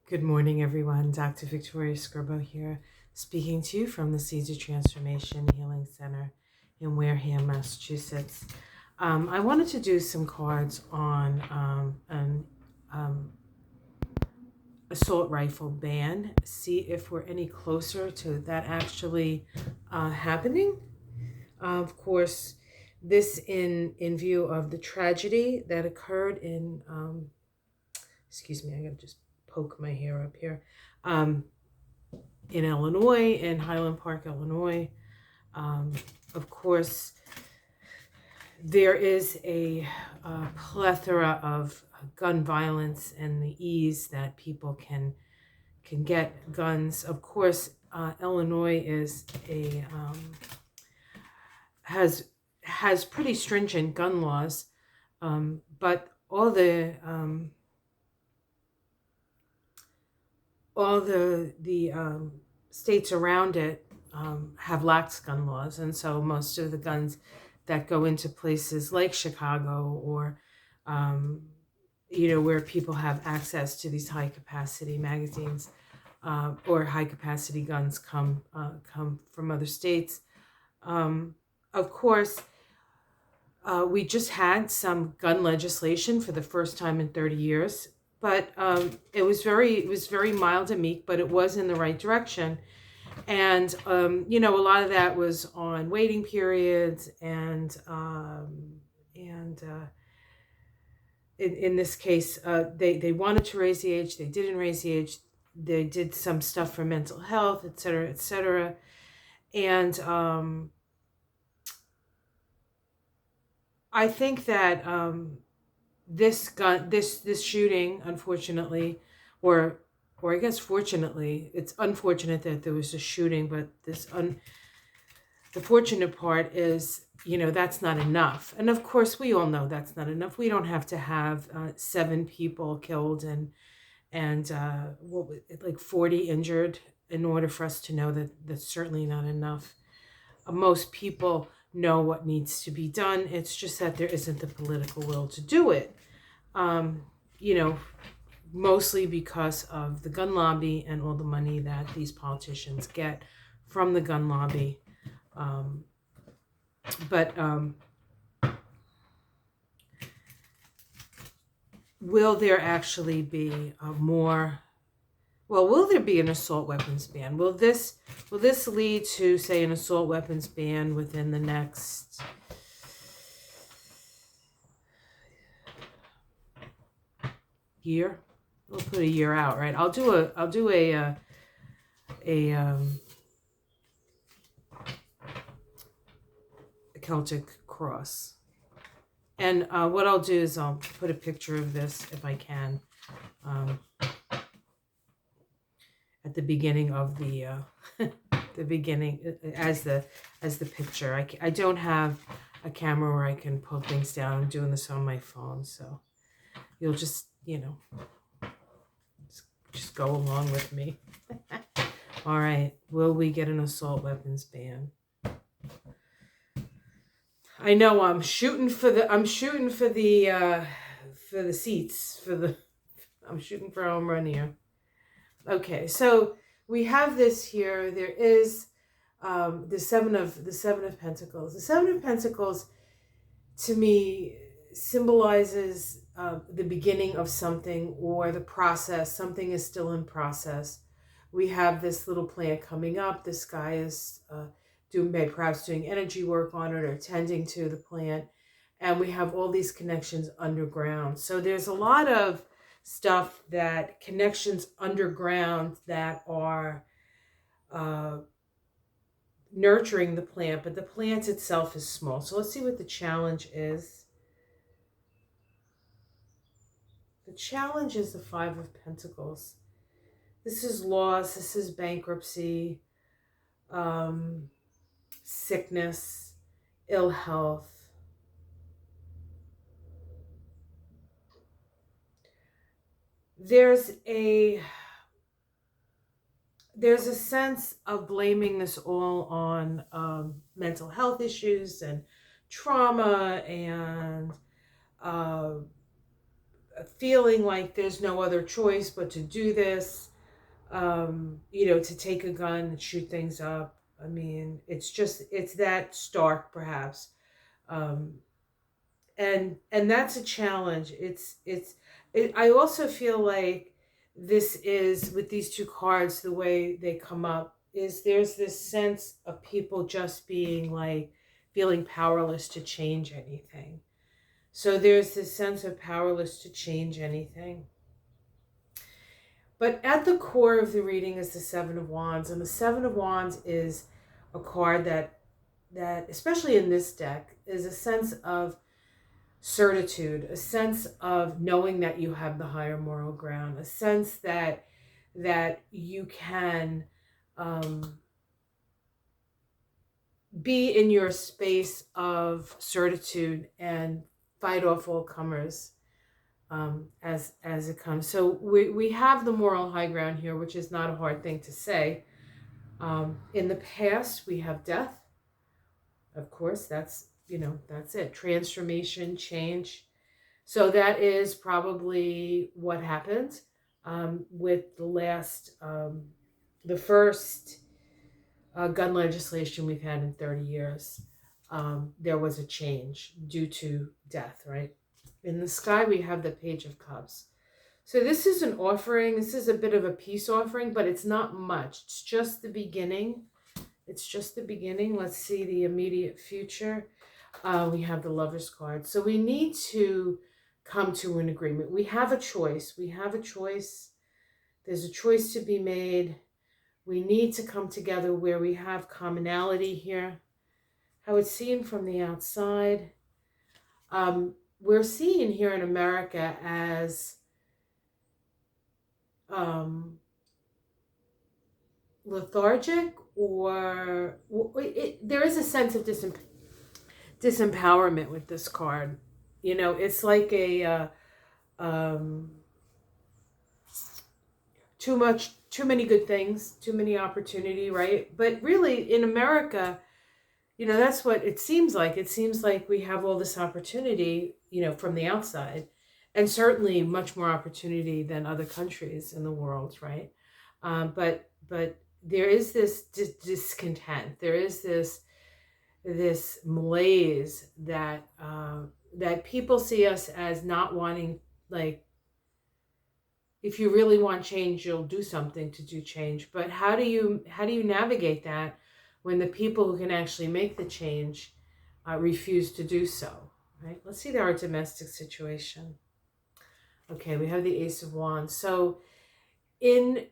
Good morning, everyone. Dr. Victoria Scribo here, speaking to you from the Seers of Transformation Healing Center in Wareham, Massachusetts. I wanted to do some cards on an assault rifle ban, see if we're any closer to that actually happening. Of course, this in view of the tragedy that occurred in, excuse me, I gotta just poke my hair up here. In Illinois, in Highland Park, Illinois. Of course, there is a plethora of gun violence and the ease that people can get guns. Of course, Illinois is has pretty stringent gun laws, but all the states around it have lax gun laws, and so most of the guns that go into places like Chicago or where people have access to these high capacity magazines or high capacity guns come from other states. Of course, we just had some gun legislation for the first time in 30 years. But it was very mild and meek, but it was in the right direction. And a lot of that was on waiting periods, and in this case, they wanted to raise the age, they didn't raise the age, they did some stuff for mental health, et cetera, et cetera. And I think that this shooting, unfortunately, or I guess fortunately, it's unfortunate that there was a shooting, but the fortunate part is, that's not enough. And of course, we all know that's not enough. We don't have to have 7 people killed and like 40 injured in order for us to know that that's certainly not enough. Most people know what needs to be done. It's just that there isn't the political will to do it. Mostly because of the gun lobby and all the money that these politicians get from the gun lobby. But will there actually be will there be an assault weapons ban? Will this lead to, say, an assault weapons ban within the next year? We'll put a year out, right? I'll do a Celtic cross. And what I'll do is I'll put a picture of this, if I can, at the beginning of the the beginning as the picture. I don't have a camera where I can pull things down. I'm doing this on my phone, so you'll just just go along with me. All right, will we get an assault weapons ban? I know I'm shooting for the seats, I'm shooting for a home run here. Okay, so we have this here. There is the seven of Pentacles. The Seven of Pentacles, to me, symbolizes the beginning of something, or the process. Something is still in process. We have this little plant coming up. This guy is perhaps doing energy work on it or tending to the plant. And we have all these connections underground. So there's a lot of stuff, that connections underground, that are nurturing the plant, but the plant itself is small. So let's see what the challenge is. The challenge is the Five of Pentacles. This is loss, this is bankruptcy, sickness, ill health. There's a sense of blaming this all on mental health issues and trauma and feeling like there's no other choice but to do this, to take a gun and shoot things up. I mean, it's that stark, perhaps. Um, and that's a challenge. I also feel like this is, with these two cards, the way they come up, is there's this sense of people just being like, feeling powerless to change anything. So there's this sense of powerless to change anything. But at the core of the reading is the Seven of Wands. And the Seven of Wands is a card that especially in this deck, is a sense of certitude, a sense of knowing that you have the higher moral ground, a sense that you can be in your space of certitude and fight off all comers as it comes. So we have the moral high ground here, which is not a hard thing to say. In the past, we have death. Of course, that's it. Transformation, change. So that is probably what happened with the first gun legislation we've had in 30 years. There was a change due to death, right? In the sky, we have the Page of Cups. So this is an offering. This is a bit of a peace offering, but it's not much. It's just the beginning. It's just the beginning. Let's see the immediate future. We have the Lover's card. So we need to come to an agreement. We have a choice. We have a choice. There's a choice to be made. We need to come together where we have commonality here. How it's seen from the outside. We're seen here in America as lethargic, or there is a sense of disempowerment with this card. It's like a too many good things, too many opportunity, right? But really, in America, that's what it seems like. It seems like we have all this opportunity, from the outside, and certainly much more opportunity than other countries in the world, right? But there is this discontent. There is this malaise that people see us as not wanting, like, if you really want change, you'll do something to do change. But how do you navigate that when the people who can actually make the change refuse to do so, right? Let's see our domestic situation. Okay, we have the Ace of Wands. So in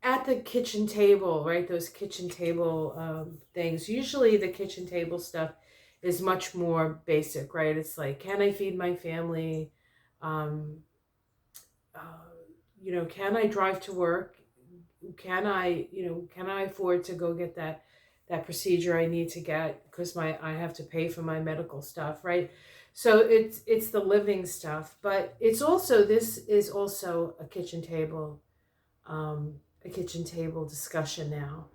at the kitchen table, right? Those kitchen table things. Usually the kitchen table stuff is much more basic, right? It's like, can I feed my family? Can I drive to work? Can I afford to go get that procedure I need to get because I have to pay for my medical stuff, right? So it's the living stuff, but this is also a kitchen table discussion now.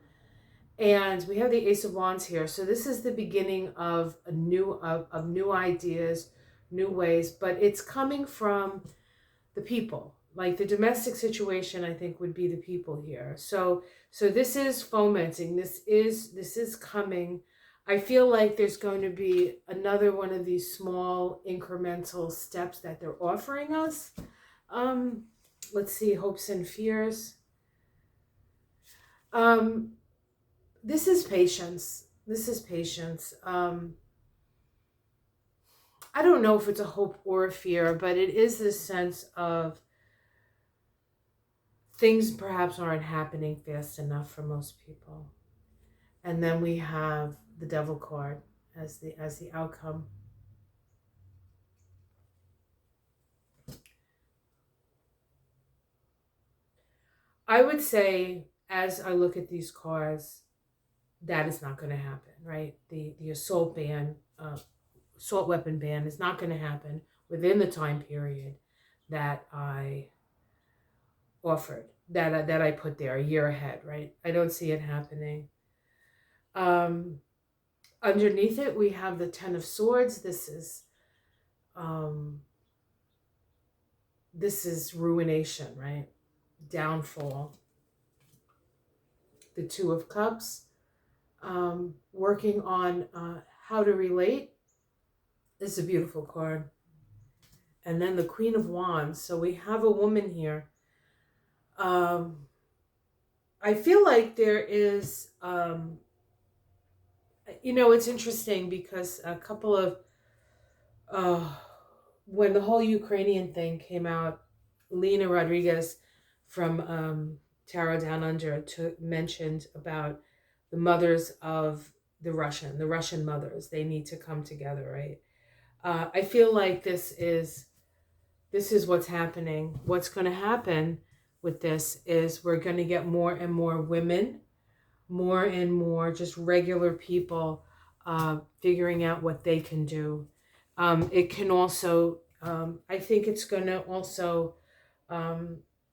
And we have the Ace of Wands here. So this is the beginning of new ideas, new ways, but it's coming from the people. Like the domestic situation, I think, would be the people here. So this is fomenting. This is coming. I feel like there's going to be another one of these small incremental steps that they're offering us. Let's see, hopes and fears. This is patience. This is patience. I don't know if it's a hope or a fear, but it is this sense of things perhaps aren't happening fast enough for most people. And then we have the Devil card as the outcome. I would say, as I look at these cards, that is not going to happen, right? The assault weapon ban is not going to happen within the time period that I offered, that I put there a year ahead, right? I don't see it happening. Underneath it, we have the Ten of Swords. This is this is ruination, right? Downfall. The Two of Cups, working on how to relate. This is a beautiful card. And then the Queen of Wands. So we have a woman here. I feel like there is, it's interesting because a couple of, when the whole Ukrainian thing came out, Lena Rodriguez from Tarot Down Under mentioned about the mothers of the Russian mothers. They need to come together, right? I feel like this is what's happening. What's going to happen with this is we're going to get more and more women, more and more just regular people figuring out what they can do. It can also, I think it's going to also,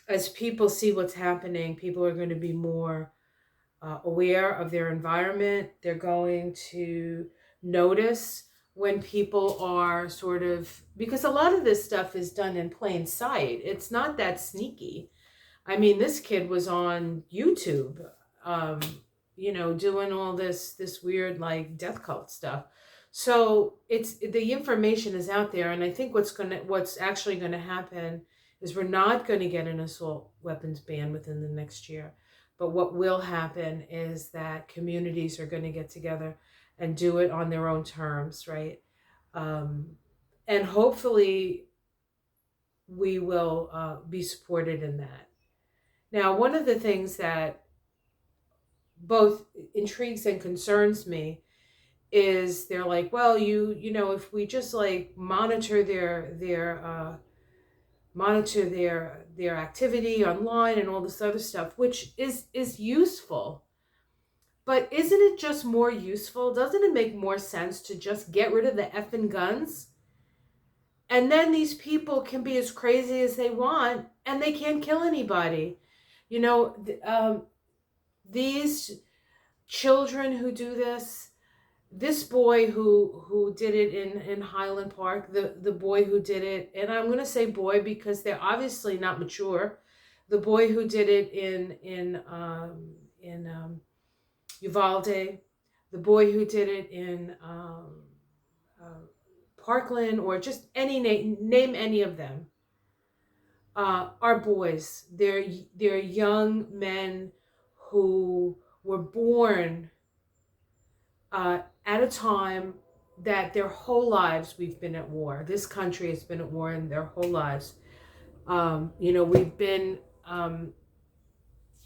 as people see what's happening, people are going to be more aware of their environment. They're going to notice when people are sort of, because a lot of this stuff is done in plain sight. It's not that sneaky. I mean, this kid was on YouTube, doing all this weird like death cult stuff. So it's, the information is out there, and I think what's actually gonna happen is we're not going to get an assault weapons ban within the next year. But what will happen is that communities are going to get together and do it on their own terms, right? And hopefully we will be supported in that. Now, one of the things that both intrigues and concerns me is they're like, well, if we just like monitor their activity online and all this other stuff, which is useful. But isn't it just more useful? Doesn't it make more sense to just get rid of the effing guns? And then these people can be as crazy as they want and they can't kill anybody. These children who do this boy who did it in Highland Park, the boy who did it, and I'm going to say boy because they're obviously not mature. The boy who did it in Uvalde, the boy who did it in Parkland, or just any name any of them, are boys. They're young men who were born at a time that their whole lives we've been at war. This country has been at war in their whole lives. We've been,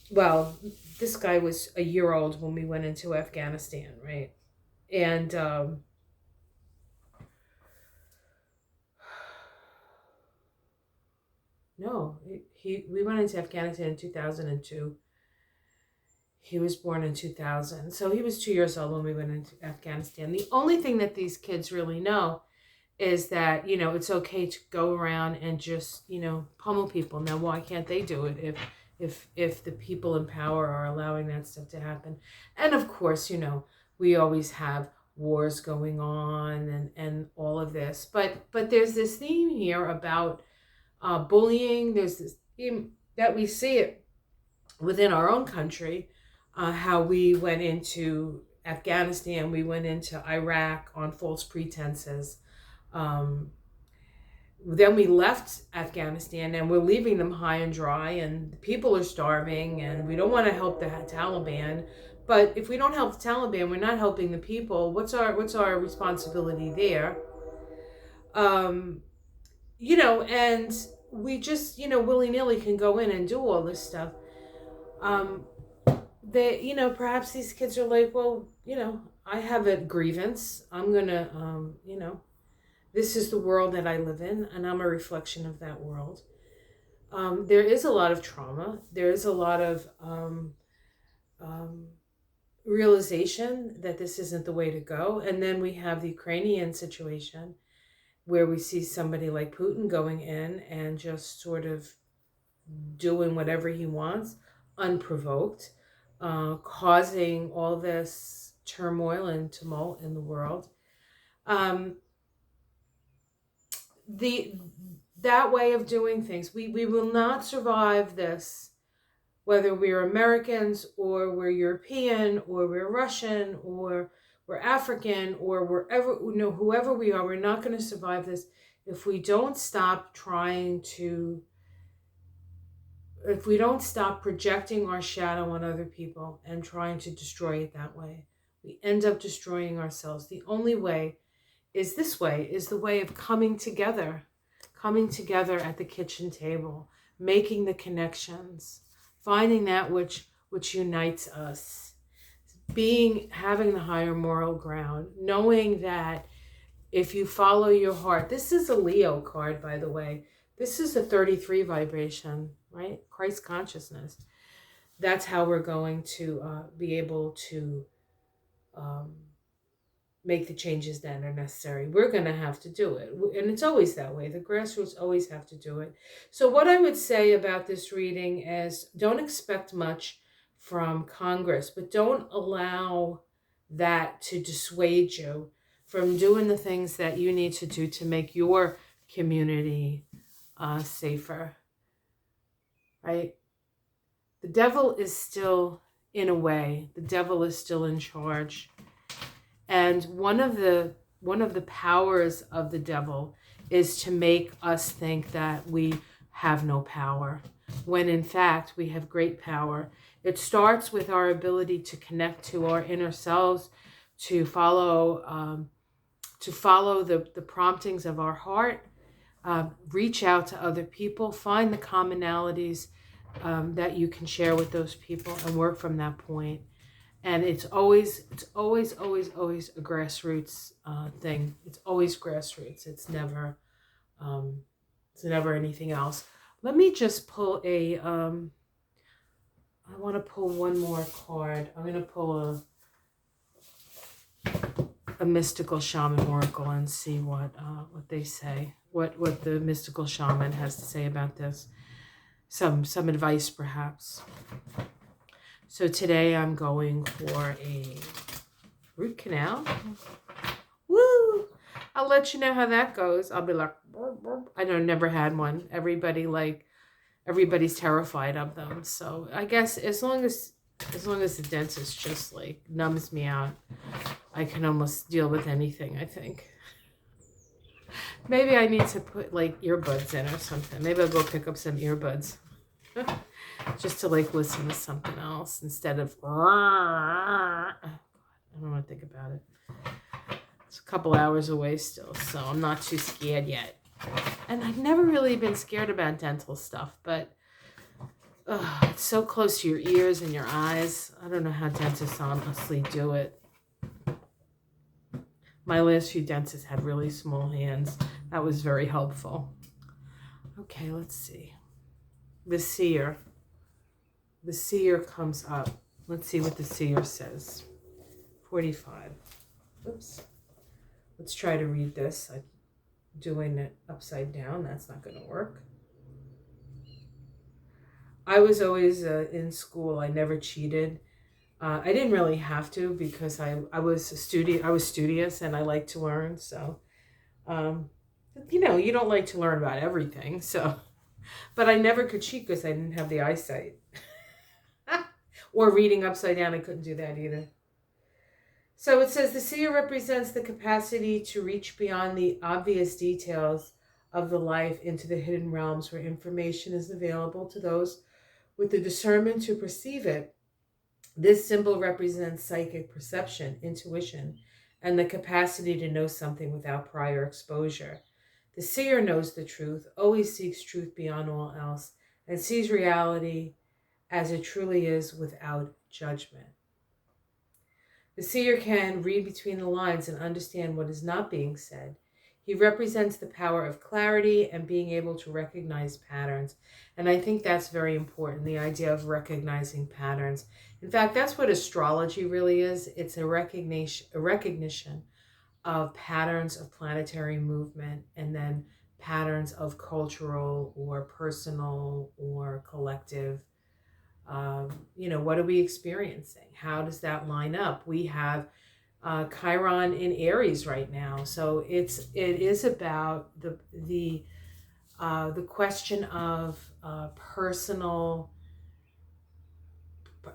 well, this guy was a year old when we went into Afghanistan, right? And no, we went into Afghanistan in 2002. He was born in 2000. So he was 2 years old when we went into Afghanistan. The only thing that these kids really know is that, it's okay to go around and just, pummel people. Now, why can't they do it if the people in power are allowing that stuff to happen? And of course, we always have wars going on and all of this. But there's this theme here about bullying. There's this theme that we see it within our own country. How we went into Afghanistan, we went into Iraq on false pretenses. Then we left Afghanistan and we're leaving them high and dry, and people are starving, and we don't want to help the Taliban. But if we don't help the Taliban, we're not helping the people. What's our responsibility there? And we just, willy-nilly can go in and do all this stuff. Perhaps these kids are like, well, I have a grievance. I'm gonna, this is the world that I live in, and I'm a reflection of that world. There is a lot of trauma. There is a lot of realization that this isn't the way to go. And then we have the Ukrainian situation where we see somebody like Putin going in and just sort of doing whatever he wants, unprovoked, causing all this turmoil and tumult in the world. that way of doing things. We will not survive this, whether we're Americans or we're European or we're Russian or we're African or wherever, whoever we are. We're not going to survive this if we don't stop if we don't stop projecting our shadow on other people and trying to destroy it that way. We end up destroying ourselves. The only way is this way, is the way of coming together at the kitchen table, making the connections, finding that which unites us, having the higher moral ground, knowing that if you follow your heart. This is a Leo card, by the way. This is a 33 vibration, right? Christ consciousness. That's how we're going to be able to make the changes that are necessary. We're going to have to do it. And it's always that way. The grassroots always have to do it. So what I would say about this reading is don't expect much from Congress, but don't allow that to dissuade you from doing the things that you need to do to make your community safer, right? The devil is still, in a way, the devil is still in charge. And one of the powers of the devil is to make us think that we have no power, when in fact we have great power. It starts with our ability to connect to our inner selves, to follow the promptings of our heart, reach out to other people, find the commonalities that you can share with those people, and work from that point. And it's always a grassroots thing. It's always grassroots. It's never anything else. Let me just pull I want to pull one more card. I'm going to pull a mystical shaman oracle and see what they say. What the mystical shaman has to say about this. Some advice, perhaps. So today I'm going for a root canal. Woo! I'll let you know how that goes. I'll be like, I know, never had one. Everybody's terrified of them. So I guess as long as the dentist just like numbs me out, I can almost deal with anything, I think. Maybe I need to put like earbuds in or something. Maybe I'll go pick up some earbuds. Just to like listen to something else instead of I don't want to think about it. It's a couple hours away still, so I'm not too scared yet. And I've never really been scared about dental stuff, but it's so close to your ears and your eyes. I don't know how dentists honestly do it. My last few dentists had really small hands. That was very helpful. Okay, let's see. The seer. The seer comes up. Let's see what the seer says. 45. Oops. Let's try to read this. I'm doing it upside down. That's not going to work. I was always in school. I never cheated. I didn't really have to because I was studious and I like to learn. So, you don't like to learn about everything. So, but I never could cheat because I didn't have the eyesight. Or reading upside down, I couldn't do that either. So it says the seer represents the capacity to reach beyond the obvious details of the life into the hidden realms where information is available to those with the discernment to perceive it. This symbol represents psychic perception, intuition, and the capacity to know something without prior exposure. The seer knows the truth, always seeks truth beyond all else, and sees reality as it truly is without judgment. The seer can read between the lines and understand what is not being said. He represents the power of clarity and being able to recognize patterns. And I think that's very important, the idea of recognizing patterns. In fact, that's what astrology really is. It's a recognition of patterns of planetary movement and then patterns of cultural or personal or collective. What are we experiencing? How does that line up? We have Chiron in Aries right now, so it is about the the question of personal,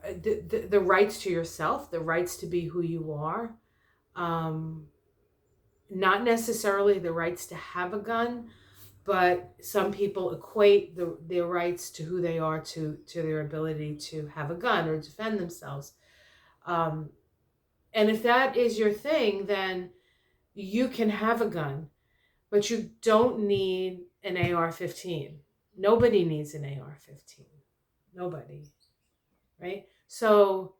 the rights to yourself, the rights to be who you are. Not necessarily the rights to have a gun, but some people equate their rights to who they are to their ability to have a gun or defend themselves. Um, and if that is your thing, then you can have a gun, but you don't need an AR-15. Nobody needs an AR-15. Nobody, right? So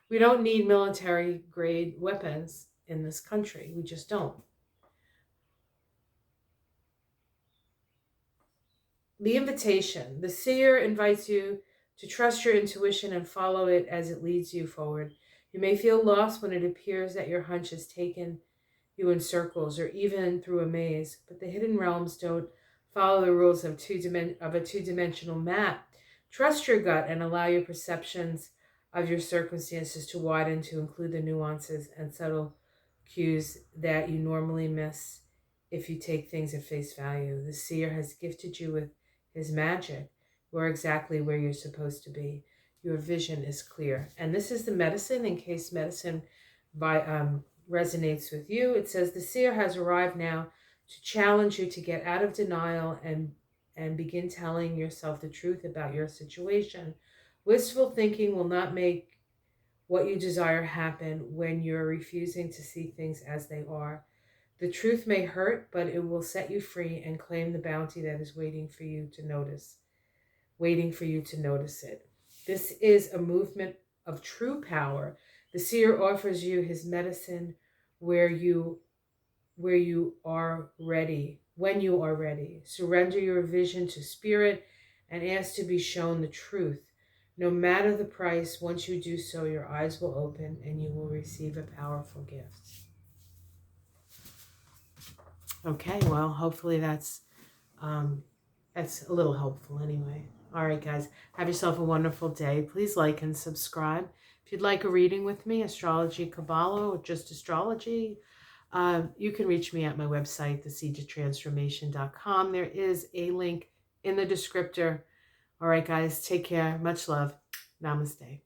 we don't need military grade weapons in this country. We just don't. The invitation. The seer invites you to trust your intuition and follow it as it leads you forward. You may feel lost when it appears that your hunch has taken you in circles or even through a maze, but the hidden realms don't follow the rules of a two-dimensional map. Trust your gut and allow your perceptions of your circumstances to widen to include the nuances and subtle cues that you normally miss if you take things at face value. The seer has gifted you with his magic. You're exactly where you're supposed to be. Your vision is clear. And this is the medicine, in case medicine resonates with you. It says the seer has arrived now to challenge you to get out of denial and begin telling yourself the truth about your situation. Wistful thinking will not make what you desire happen when you're refusing to see things as they are. The truth may hurt, but it will set you free and claim the bounty that is waiting for you to notice it. This is a movement of true power. The seer offers you his medicine where you are ready, when you are ready. Surrender your vision to spirit and ask to be shown the truth. No matter the price, once you do so, your eyes will open and you will receive a powerful gift. Okay, well, hopefully that's a little helpful anyway. All right, guys, have yourself a wonderful day. Please like and subscribe. If you'd like a reading with me, astrology, Kabbalah, or just astrology, you can reach me at my website, thesiegeoftransformation.com. There is a link in the descriptor. All right, guys, take care. Much love. Namaste.